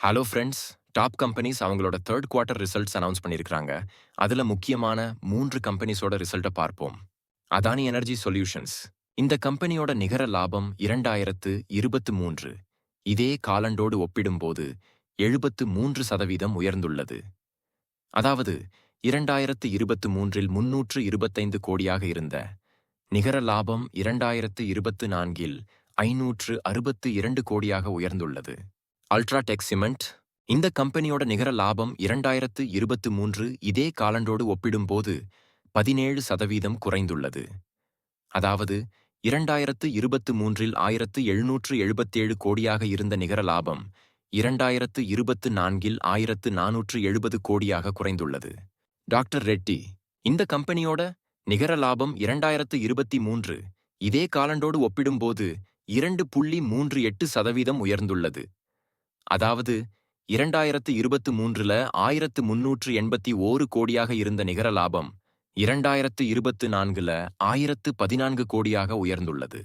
Hello friends. Top companies அவங்களோட third quarter results announce பண்ணியிருக்காங்க. அதுல முக்கியமான 3 கம்பெனிஸோட ரிசல்ட்ட பார்ப்போம். Adani energy solutions. இந்த கம்பெனியோட நிகர லாபம் 2023 இதே காலண்டோடு ஒப்பிடும்போது 73% உயர்ந்துள்ளது. அதாவது 2023இல் 325 கோடியாக இருந்த நிகர லாபம் 2024இல் 562 கோடியாக உயர்ந்துள்ளது. UltraTech cement. இந்த கம்பெனியோட நிகர லாபம் 2023 இதே காலண்டோடு ஒப்பிடும்போது 17% குறைந்துள்ளது. அதாவது 2023இல் 1777 கோடியாக இருந்த நிகர லாபம் 2024இல் 1470 கோடியாக குறைந்துள்ளது. டாக்டர் ரெட்டி. இந்த கம்பெனியோட நிகர லாபம் 2023 இதே காலண்டோடு ஒப்பிடும்போது 2.38% உயர்ந்துள்ளது. அதாவது 2023ல 1381 கோடியாக இருந்த நிகர லாபம் 2024ல 1014 கோடியாக உயர்ந்துள்ளது.